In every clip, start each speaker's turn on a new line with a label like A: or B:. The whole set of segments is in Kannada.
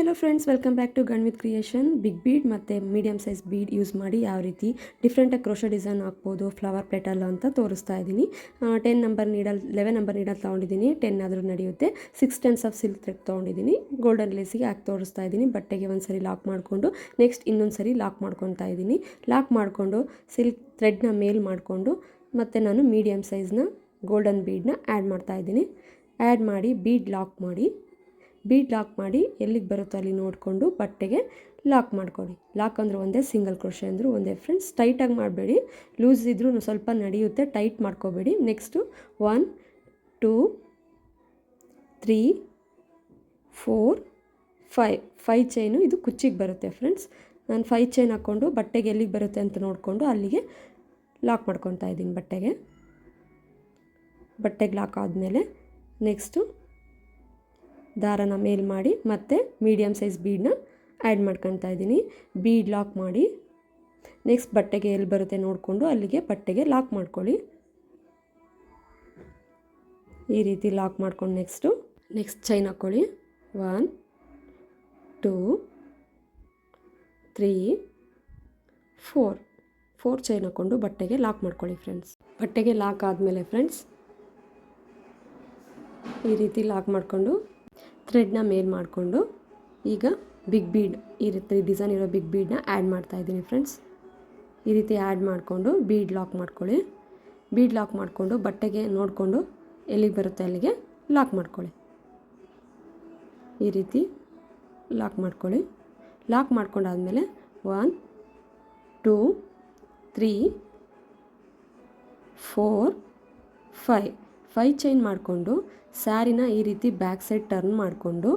A: Hello friends, welcome back to gun with creation. Big bead ಮತ್ತು ಮೀಡಿಯಮ್ ಸೈಜ್ ಬೀಡ್ ಯೂಸ್ ಮಾಡಿ ಯಾವ ರೀತಿ ಡಿಫ್ರೆಂಟಾಗಿ ಕ್ರೋಶೋ ಡಿಸೈನ್ ಹಾಕ್ಬೋದು ಫ್ಲವರ್ ಪೆಟಲ್ ಅಂತ ತೋರಿಸ್ತಾ ಇದ್ದೀನಿ. 10 ನಂಬರ್ ನೀಡಲ್ 11 ನಂಬರ್ ನೀಡಲ್ ತೊಗೊಂಡಿದ್ದೀನಿ. 10 ಆದರೂ ನಡೆಯುತ್ತೆ. 6 ಟೆನ್ಸ್ ಆಫ್ ಸಿಲ್ಕ್ ಥ್ರೆಡ್ ತೊಗೊಂಡಿದ್ದೀನಿ. ಗೋಲ್ಡನ್ ಲೇಸಿಗೆ ಹಾಕಿ ತೋರಿಸ್ತಾ ಇದ್ದೀನಿ. ಬಟ್ಟೆಗೆ ಒಂದು ಸರಿ ಲಾಕ್ ಮಾಡಿಕೊಂಡು ನೆಕ್ಸ್ಟ್ ಇನ್ನೊಂದು ಸರಿ ಲಾಕ್ ಮಾಡ್ಕೊತಾ ಇದ್ದೀನಿ. ಲಾಕ್ ಮಾಡಿಕೊಂಡು ಸಿಲ್ಕ್ ಥ್ರೆಡ್ನ ಮೇಲ್ ಮಾಡಿಕೊಂಡು ಮತ್ತು ನಾನು ಮೀಡಿಯಮ್ ಸೈಜ್ನ ಗೋಲ್ಡನ್ ಬೀಡನ್ನ ಆ್ಯಡ್ ಮಾಡ್ತಾಯಿದ್ದೀನಿ. ಆ್ಯಡ್ ಮಾಡಿ ಬೀಡ್ ಲಾಕ್ ಮಾಡಿ ಎಲ್ಲಿಗೆ ಬರುತ್ತೋ ಅಲ್ಲಿ ನೋಡಿಕೊಂಡು ಬಟ್ಟೆಗೆ ಲಾಕ್ ಮಾಡ್ಕೊಳ್ಳಿ. ಲಾಕ್ ಅಂದರೂ ಒಂದೇ, ಸಿಂಗಲ್ ಕ್ರೋಶೆ ಅಂದರೂ ಒಂದೇ ಫ್ರೆಂಡ್ಸ್. ಟೈಟಾಗಿ ಮಾಡಬೇಡಿ, ಲೂಸ್ ಇದ್ರೂ ಸ್ವಲ್ಪ ನಡೆಯುತ್ತೆ, ಟೈಟ್ ಮಾಡ್ಕೋಬೇಡಿ. ನೆಕ್ಸ್ಟು 1 2 3 4 5 ಚೈನು ಇದು ಕುಚ್ಚಿಗೆ ಬರುತ್ತೆ ಫ್ರೆಂಡ್ಸ್. ನಾನು 5 ಚೈನ್ ಹಾಕ್ಕೊಂಡು ಬಟ್ಟೆಗೆ ಎಲ್ಲಿಗೆ ಬರುತ್ತೆ ಅಂತ ನೋಡಿಕೊಂಡು ಅಲ್ಲಿಗೆ ಲಾಕ್ ಮಾಡ್ಕೊತಾ ಇದ್ದೀನಿ. ಬಟ್ಟೆಗೆ ಲಾಕ್ ಆದಮೇಲೆ ನೆಕ್ಸ್ಟು ದಾರನ ಮೇಲ್ ಮಾಡಿ ಮತ್ತೆ ಮೀಡಿಯಮ್ ಸೈಜ್ ಬೀಡನ್ನ ಆ್ಯಡ್ ಮಾಡ್ಕೊತಾ ಇದ್ದೀನಿ. ಬೀಡ್ ಲಾಕ್ ಮಾಡಿ ನೆಕ್ಸ್ಟ್ ಬಟ್ಟೆಗೆ ಎಲ್ಲಿ ಬರುತ್ತೆ ನೋಡಿಕೊಂಡು ಅಲ್ಲಿಗೆ ಬಟ್ಟೆಗೆ ಲಾಕ್ ಮಾಡ್ಕೊಳ್ಳಿ. ಈ ರೀತಿ ಲಾಕ್ ಮಾಡ್ಕೊಂಡು ನೆಕ್ಸ್ಟ್ ಚೈನ್ ಹಾಕ್ಕೊಳ್ಳಿ. 1 2 3 4 ಚೈನ್ ಹಾಕ್ಕೊಂಡು ಬಟ್ಟೆಗೆ ಲಾಕ್ ಮಾಡ್ಕೊಳ್ಳಿ ಫ್ರೆಂಡ್ಸ್. ಬಟ್ಟೆಗೆ ಲಾಕ್ ಆದಮೇಲೆ ಫ್ರೆಂಡ್ಸ್ ಈ ರೀತಿ ಲಾಕ್ ಮಾಡಿಕೊಂಡು ಥ್ರೆಡ್ನ ಮೇಲ್ ಮಾಡಿಕೊಂಡು ಈಗ ಬಿಗ್ ಬೀಡ್ ಈ ರೀತಿ ಡಿಸೈನ್ ಇರೋ ಬಿಗ್ ಬೀಡನ್ನ ಆ್ಯಡ್ ಮಾಡ್ತಾಯಿದ್ದೀನಿ ಫ್ರೆಂಡ್ಸ್. ಈ ರೀತಿ ಆ್ಯಡ್ ಮಾಡಿಕೊಂಡು ಬೀಡ್ ಲಾಕ್ ಮಾಡ್ಕೊಳ್ಳಿ. ಬೀಡ್ ಲಾಕ್ ಮಾಡಿಕೊಂಡು ಬಟ್ಟೆಗೆ ನೋಡಿಕೊಂಡು ಎಲ್ಲಿಗೆ ಬರುತ್ತೆ ಅಲ್ಲಿಗೆ ಲಾಕ್ ಮಾಡ್ಕೊಳ್ಳಿ. ಈ ರೀತಿ ಲಾಕ್ ಮಾಡ್ಕೊಳ್ಳಿ. ಲಾಕ್ ಮಾಡ್ಕೊಂಡಾದಮೇಲೆ 1 2 3 4 5 ಚೈನ್ ಮಾಡಿಕೊಂಡು ಸ್ಯಾರಿನ ಈ ರೀತಿ ಬ್ಯಾಕ್ ಸೈಡ್ ಟರ್ನ್ ಮಾಡಿಕೊಂಡು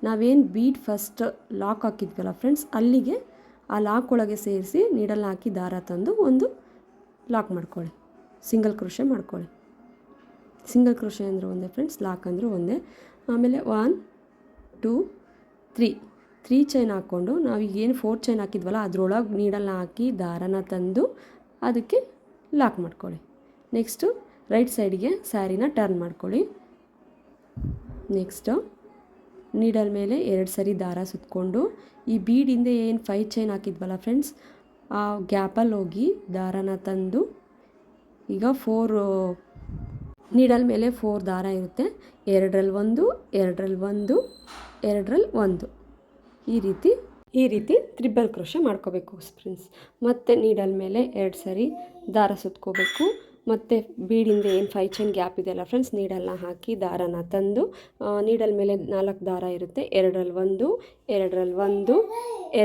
A: ನಾವೇನು ಬೀಡ್ ಫಸ್ಟ್ ಲಾಕ್ ಹಾಕಿದ್ವಲ್ಲ ಫ್ರೆಂಡ್ಸ್, ಅಲ್ಲಿಗೆ ಆ ಲಾಕ್ ಒಳಗೆ ಸೇರಿಸಿ ನೀಡಲ್ ಹಾಕಿ ದಾರ ತಂದು ಒಂದು ಲಾಕ್ ಮಾಡ್ಕೊಳ್ಳಿ. ಸಿಂಗಲ್ ಕ್ರೋಶೆ ಮಾಡ್ಕೊಳ್ಳಿ. ಸಿಂಗಲ್ ಕ್ರೋಶೆ ಅಂದರೂ ಒಂದೇ ಫ್ರೆಂಡ್ಸ್, ಲಾಕ್ ಅಂದರೂ ಒಂದೇ. ಆಮೇಲೆ 1 2 3 ಚೈನ್ ಹಾಕ್ಕೊಂಡು ನಾವೀಗೇನು 4 ಚೈನ್ ಹಾಕಿದ್ವಲ್ಲ ಅದರೊಳಗೆ ನೀಡಲ್ ಹಾಕಿ ದಾರನ ತಂದು ಅದಕ್ಕೆ ಲಾಕ್ ಮಾಡ್ಕೊಳ್ಳಿ. ನೆಕ್ಸ್ಟು ರೈಟ್ ಸೈಡಿಗೆ ಸ್ಯಾರಿನ ಟರ್ನ್ ಮಾಡ್ಕೊಳ್ಳಿ. ನೆಕ್ಸ್ಟು ನೀಡಲ್ ಮೇಲೆ 2 ಸರಿ ದಾರ ಸುತ್ತಕೊಂಡು ಈ ಬೀಡಿಂದ ಏನು 5 ಚೈನ್ ಹಾಕಿದ್ವಲ್ಲ ಫ್ರೆಂಡ್ಸ್, ಆ ಗ್ಯಾಪಲ್ಲಿ ಹೋಗಿ ದಾರನ ತಂದು ಈಗ 4 ನೀಡಲ್ ಮೇಲೆ 4 ದಾರ ಇರುತ್ತೆ. 2ರಲ್ಲಿ 1 2ರಲ್ಲಿ 1 2ರಲ್ಲಿ 1 ಈ ರೀತಿ ತ್ರಿಬಲ್ ಕ್ರೋಶೆ ಮಾಡ್ಕೋಬೇಕು ಫ್ರೆಂಡ್ಸ್. ಮತ್ತು ನೀಡಲ್ ಮೇಲೆ 2 ಸರಿ ದಾರ ಸುತ್ಕೋಬೇಕು. ಮತ್ತು ಬೀಡಿಂದ ಏನು 5 ಚೈನ್ ಗ್ಯಾಪ್ ಇದೆಯಲ್ಲ ಫ್ರೆಂಡ್ಸ್, ನೀಡಲ್ನ ಹಾಕಿ ದಾರನ ತಂದು ನೀಡಲ್ ಮೇಲೆ 4 ದಾರ ಇರುತ್ತೆ. 2ರಲ್ಲಿ 1 2ರಲ್ಲಿ 1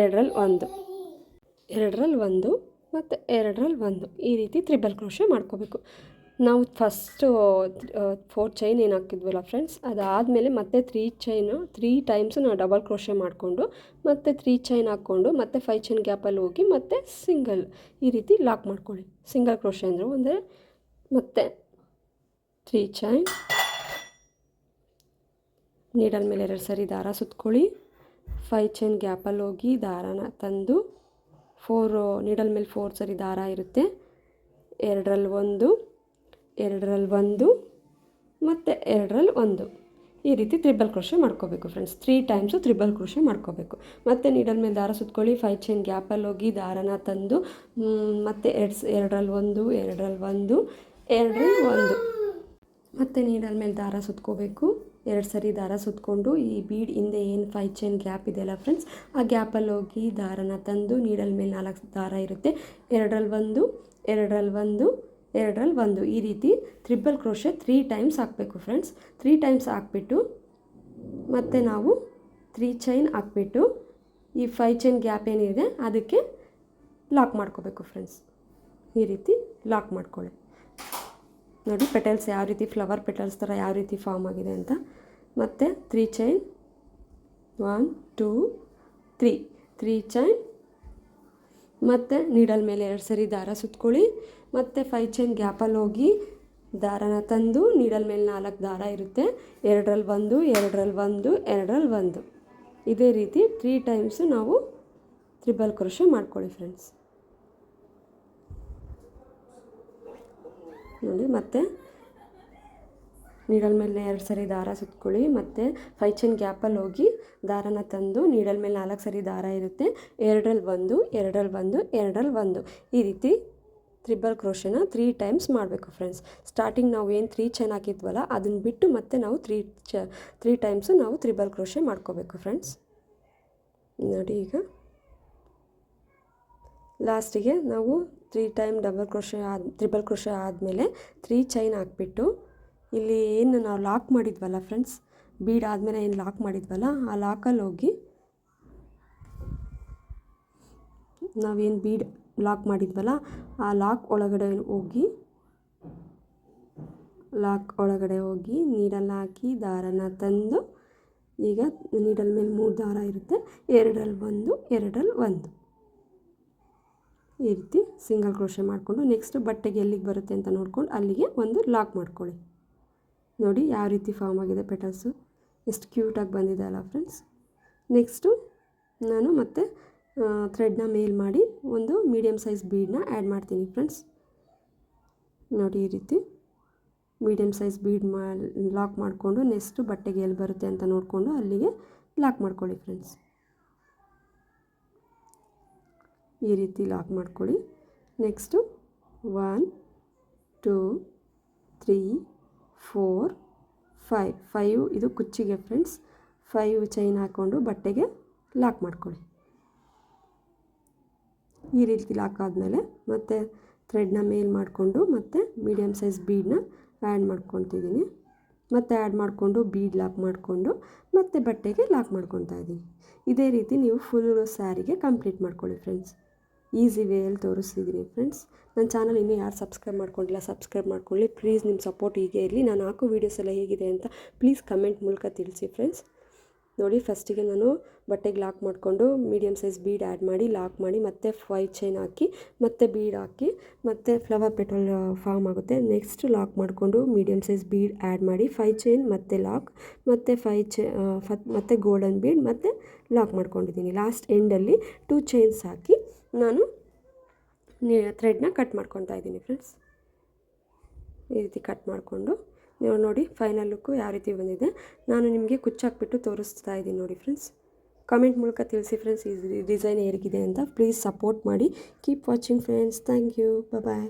A: 2ರಲ್ಲಿ 1 2ರಲ್ಲಿ 1 ಮತ್ತು 2ರಲ್ಲಿ 1 ಈ ರೀತಿ ತ್ರಿಬಲ್ ಕ್ರೋಶೆ ಮಾಡ್ಕೋಬೇಕು. ನಾವು ಫಸ್ಟು 4 ಚೈನ್ ಏನು ಹಾಕಿದ್ವಲ್ಲ ಫ್ರೆಂಡ್ಸ್, ಅದಾದಮೇಲೆ ಮತ್ತೆ 3 ಟೈಮ್ಸು ನಾವು ಡಬಲ್ ಕ್ರೋಶೆ ಮಾಡಿಕೊಂಡು ಮತ್ತೆ 3 ಚೈನ್ ಹಾಕ್ಕೊಂಡು ಮತ್ತೆ 5 ಚೈನ್ ಗ್ಯಾಪಲ್ಲಿ ಹೋಗಿ ಮತ್ತೆ ಸಿಂಗಲ್ ಈ ರೀತಿ ಲಾಕ್ ಮಾಡ್ಕೊಳ್ಳಿ. ಸಿಂಗಲ್ ಕ್ರೋಶೆ ಅಂದರೆ ಒಂದೇ. ಮತ್ತು 3 ಚೈನ್ ನೀಡಲ್ ಮೇಲೆ 2 ಸರಿ ದಾರ ಸುತ್ಕೊಳ್ಳಿ. 5 ಚೈನ್ ಗ್ಯಾಪಲ್ಲಿ ಹೋಗಿ ದಾರನ ತಂದು 4 ನೀಡಲ್ ಮೇಲೆ 4 ಸರಿ ದಾರ ಇರುತ್ತೆ. 2ರಲ್ಲಿ 1 2ರಲ್ಲಿ 1 ಮತ್ತು 2ರಲ್ಲಿ 1 ಈ ರೀತಿ ತ್ರಿಬಲ್ ಕ್ರೋಶೆ ಮಾಡ್ಕೋಬೇಕು ಫ್ರೆಂಡ್ಸ್. 3 ಟೈಮ್ಸು ತ್ರಿಬಲ್ ಕ್ರೋಶೆ ಮಾಡ್ಕೋಬೇಕು. ಮತ್ತು ನೀಡಲ್ ಮೇಲೆ ದಾರ ಸುತ್ಕೊಳ್ಳಿ. 5 ಚೈನ್ ಗ್ಯಾಪಲ್ಲಿ ಹೋಗಿ ದಾರನ ತಂದು ಮತ್ತು 2ರಲ್ಲಿ 1 2ರಲ್ಲಿ 1 2ರಲ್ಲಿ 1 ಮತ್ತು ನೀಡಲ್ ಮೇಲೆ ದಾರ ಸುತ್ಕೋಬೇಕು. 2 ಸರಿ ದಾರ ಸುತ್ಕೊಂಡು ಈ ಬೀಡ್ ಹಿಂದೆ ಏನು 5 ಚೈನ್ ಗ್ಯಾಪ್ ಇದೆಯಲ್ಲ ಫ್ರೆಂಡ್ಸ್, ಆ ಗ್ಯಾಪಲ್ಲಿ ಹೋಗಿ ದಾರನ ತಂದು ನೀಡಲ್ ಮೇಲೆ 4 ದಾರ ಇರುತ್ತೆ. 2ರಲ್ಲಿ 1 2ರಲ್ಲಿ 1 2ರಲ್ಲಿ 1 ಈ ರೀತಿ ತ್ರಿಬಲ್ ಕ್ರೋಶೆ 3 ಟೈಮ್ಸ್ ಹಾಕಬೇಕು ಫ್ರೆಂಡ್ಸ್. 3 ಟೈಮ್ಸ್ ಹಾಕ್ಬಿಟ್ಟು ಮತ್ತು ನಾವು 3 ಚೈನ್ ಹಾಕ್ಬಿಟ್ಟು ಈ 5 ಚೈನ್ ಗ್ಯಾಪ್ ಏನಿದೆ ಅದಕ್ಕೆ ಲಾಕ್ ಮಾಡ್ಕೋಬೇಕು ಫ್ರೆಂಡ್ಸ್. ಈ ರೀತಿ ಲಾಕ್ ಮಾಡ್ಕೊಳ್ಳಿ. ನೋಡಿ ಪೆಟಲ್ಸ್ ಯಾವ ರೀತಿ ಫ್ಲವರ್ ಪೆಟಲ್ಸ್ ಥರ ಯಾವ ರೀತಿ ಫಾರ್ಮ್ ಆಗಿದೆ ಅಂತ. ಮತ್ತು 3 ಚೈನ್ 1 2 3 ಚೈನ್ ಮತ್ತು ನೀಡಲ್ ಮೇಲೆ 2 ಸರಿ ದಾರ ಸುತ್ಕೊಳ್ಳಿ. ಮತ್ತು 5 ಚೈನ್ ಗ್ಯಾಪಲ್ಲಿ ಹೋಗಿ ದಾರನ ತಂದು ನೀಡಲ್ ಮೇಲೆ 4 ದಾರ ಇರುತ್ತೆ. 2ರಲ್ಲಿ 1 2ರಲ್ಲಿ 1 2ರಲ್ಲಿ 1 ಇದೇ ರೀತಿ 3 ಟೈಮ್ಸು ನಾವು ತ್ರಿಬಲ್ ಕ್ರೋಶೆ ಮಾಡ್ಕೊಳ್ಳಿ ಫ್ರೆಂಡ್ಸ್. ನೋಡಿ ಮತ್ತೆ ನೀಡಲ್ ಮೇಲೆ 2 ಸರಿ ದಾರ ಸುತ್ಕೊಳ್ಳಿ. ಮತ್ತು 5 ಚೈನ್ ಗ್ಯಾಪಲ್ಲಿ ಹೋಗಿ ದಾರನ ತಂದು ನೀಡಲ್ ಮೇಲೆ 4 ಸರಿ ದಾರ ಇರುತ್ತೆ, 2ರಲ್ಲಿ 1, 2ರಲ್ಲಿ 1, 2ರಲ್ಲಿ 1 ಈ ರೀತಿ ತ್ರಿಬಲ್ ಕ್ರೋಶನ 3 ಟೈಮ್ಸ್ ಮಾಡಬೇಕು ಫ್ರೆಂಡ್ಸ್. ಸ್ಟಾರ್ಟಿಂಗ್ ನಾವು ಏನು 3 ಚೈನ್ ಹಾಕಿದ್ವಲ್ಲ ಅದನ್ನು ಬಿಟ್ಟು ಮತ್ತೆ ನಾವು 3 ಟೈಮ್ಸು ನಾವು ತ್ರಿಬಲ್ ಕ್ರೋಶೆ ಮಾಡ್ಕೋಬೇಕು ಫ್ರೆಂಡ್ಸ್. ನೋಡಿ, ಈಗ ಲಾಸ್ಟಿಗೆ ನಾವು 3 ಟೈಮ್ ತ್ರಿಬಲ್ ಕ್ರೋಶೆ ಆದಮೇಲೆ 3 ಚೈನ್ ಹಾಕ್ಬಿಟ್ಟು ಇಲ್ಲಿ ಏನು ನಾವು ಲಾಕ್ ಮಾಡಿದ್ವಲ್ಲ ಫ್ರೆಂಡ್ಸ್, ಬೀಡ್ ಆದಮೇಲೆ ಏನು ಲಾಕ್ ಮಾಡಿದ್ವಲ್ಲ ಆ ಲಾಕಲ್ಲಿ ಹೋಗಿ ನಾವೇನು ಬೀಡ್ ಲಾಕ್ ಮಾಡಿದ್ವಲ್ಲ ಆ ಲಾಕ್ ಒಳಗಡೆ ಹೋಗಿ ನೀಡಲ್ ಹಾಕಿ ದಾರನ ತಂದು, ಈಗ ನೀಡಲ್ ಮೇಲೆ 3 ದಾರ ಇರುತ್ತೆ, 2ರಲ್ಲಿ 1, 2ರಲ್ಲಿ 1 ಈ ರೀತಿ ಸಿಂಗಲ್ ಕ್ರೋಶೆ ಮಾಡಿಕೊಂಡು ನೆಕ್ಸ್ಟ್ ಬಟ್ಟೆಗೆ ಎಲ್ಲಿಗೆ ಬರುತ್ತೆ ಅಂತ ನೋಡ್ಕೊಂಡು ಅಲ್ಲಿಗೆ ಒಂದು ಲಾಕ್ ಮಾಡ್ಕೊಳ್ಳಿ. ನೋಡಿ ಯಾವ ರೀತಿ ಫಾರ್ಮ್ ಆಗಿದೆ ಪೆಟಲ್ಸು, ಎಷ್ಟು ಕ್ಯೂಟಾಗಿ ಬಂದಿದೆ ಅಲ್ಲ ಫ್ರೆಂಡ್ಸ್. ನೆಕ್ಸ್ಟು ನಾನು ಮತ್ತೆ ಥ್ರೆಡ್ನ ಮೇಲ್ ಮಾಡಿ ಒಂದು ಮೀಡಿಯಮ್ ಸೈಜ್ ಬೀಡನ್ನ ಆ್ಯಡ್ ಮಾಡ್ತೀನಿ ಫ್ರೆಂಡ್ಸ್. ನೋಡಿ ಈ ರೀತಿ ಮೀಡಿಯಮ್ ಸೈಜ್ ಬೀಡ್ ಲಾಕ್ ಮಾಡಿಕೊಂಡು ನೆಕ್ಸ್ಟು ಬಟ್ಟೆಗೆ ಎಲ್ಲಿ ಬರುತ್ತೆ ಅಂತ ನೋಡಿಕೊಂಡು ಅಲ್ಲಿಗೆ ಲಾಕ್ ಮಾಡ್ಕೊಳ್ಳಿ ಫ್ರೆಂಡ್ಸ್. ಈ ರೀತಿ ಲಾಕ್ ಮಾಡ್ಕೊಳ್ಳಿ. ನೆಕ್ಸ್ಟು 1 2 3 4 5 ಇದು ಕುಚ್ಚಿಗೆ ಫ್ರೆಂಡ್ಸ್. 5 ಚೈನ್ ಹಾಕ್ಕೊಂಡು ಬಟ್ಟೆಗೆ ಲಾಕ್ ಮಾಡ್ಕೊಳ್ಳಿ. ಈ ರೀತಿ ಲಾಕ್ ಆದಮೇಲೆ ಮತ್ತೆ ಥ್ರೆಡ್ನ ಮೇಲ್ ಮಾಡಿಕೊಂಡು ಮತ್ತೆ ಮೀಡಿಯಮ್ ಸೈಜ್ ಬೀಡನ್ನ ಆ್ಯಡ್ ಮಾಡ್ಕೊತಿದ್ದೀನಿ. ಮತ್ತೆ ಆ್ಯಡ್ ಮಾಡಿಕೊಂಡು ಬೀಡ್ ಲಾಕ್ ಮಾಡಿಕೊಂಡು ಮತ್ತೆ ಬಟ್ಟೆಗೆ ಲಾಕ್ ಮಾಡ್ಕೊತಾ ಇದ್ದೀನಿ. ಇದೇ ರೀತಿ ನೀವು ಫುಲ್ ಸ್ಯಾರಿಗೆ ಕಂಪ್ಲೀಟ್ ಮಾಡ್ಕೊಳ್ಳಿ ಫ್ರೆಂಡ್ಸ್. ಈಸಿ ವೇಯಲ್ಲಿ ತೋರಿಸ್ತಿದ್ದೀನಿ ಫ್ರೆಂಡ್ಸ್. ನನ್ನ ಚಾನಲ್ ಇನ್ನೂ ಯಾರು ಸಬ್ಸ್ಕ್ರೈಬ್ ಮಾಡ್ಕೊಂಡಿಲ್ಲ ಸಬ್ಸ್ಕ್ರೈಬ್ ಮಾಡ್ಕೊಳ್ಳಿ ಪ್ಲೀಸ್. ನಿಮ್ಮ ಸಪೋರ್ಟ್ ಹೀಗೆ ಇರಲಿ. ನಾನು ಹಾಕೋ ವೀಡಿಯೋಸ್ ಎಲ್ಲ ಹೇಗಿದೆ ಅಂತ ಪ್ಲೀಸ್ ಕಮೆಂಟ್ ಮೂಲಕ ತಿಳಿಸಿ ಫ್ರೆಂಡ್ಸ್. ನೋಡಿ, ಫಸ್ಟಿಗೆ ನಾನು ಬಟ್ಟೆಗೆ ಲಾಕ್ ಮಾಡಿಕೊಂಡು ಮೀಡಿಯಮ್ ಸೈಜ್ ಬೀಡ್ ಆ್ಯಡ್ ಮಾಡಿ ಲಾಕ್ ಮಾಡಿ ಮತ್ತೆ 5 ಚೈನ್ ಹಾಕಿ ಮತ್ತೆ ಬೀಡ್ ಹಾಕಿ ಮತ್ತೆ ಫ್ಲವರ್ ಪೆಟಲ್ ಫಾರ್ಮ್ ಆಗುತ್ತೆ. ನೆಕ್ಸ್ಟ್ ಲಾಕ್ ಮಾಡಿಕೊಂಡು ಮೀಡಿಯಮ್ ಸೈಜ್ ಬೀಡ್ ಆ್ಯಡ್ ಮಾಡಿ 5 ಚೈನ್ ಮತ್ತೆ ಲಾಕ್ ಮತ್ತೆ ಮತ್ತೆ ಗೋಲ್ಡನ್ ಬೀಡ್ ಮತ್ತೆ ಲಾಕ್ ಮಾಡ್ಕೊಂಡಿದ್ದೀನಿ. ಲಾಸ್ಟ್ ಎಂಡಲ್ಲಿ 2 ಚೈನ್ಸ್ ಹಾಕಿ ನಾನು ಥ್ರೆಡ್ನ ಕಟ್ ಮಾಡ್ಕೊತಾ ಇದ್ದೀನಿ ಫ್ರೆಂಡ್ಸ್. ಈ ರೀತಿ ಕಟ್ ಮಾಡಿಕೊಂಡು ನೀವು ನೋಡಿ ಫೈನಲ್ ಲುಕ್ಕು ಯಾವ ರೀತಿ ಬಂದಿದೆ. ನಾನು ನಿಮಗೆ ಕುಚ್ಚಾಕ್ಬಿಟ್ಟು ತೋರಿಸ್ತಾ ಇದ್ದೀನಿ ನೋಡಿ ಫ್ರೆಂಡ್ಸ್. ಕಮೆಂಟ್ ಮೂಲಕ ತಿಳಿಸಿ ಫ್ರೆಂಡ್ಸ್ ಈ ಡಿಸೈನ್ ಹೇಗಿದೆ ಅಂತ. ಪ್ಲೀಸ್ ಸಪೋರ್ಟ್ ಮಾಡಿ. Keep watching friends. Thank you. Bye.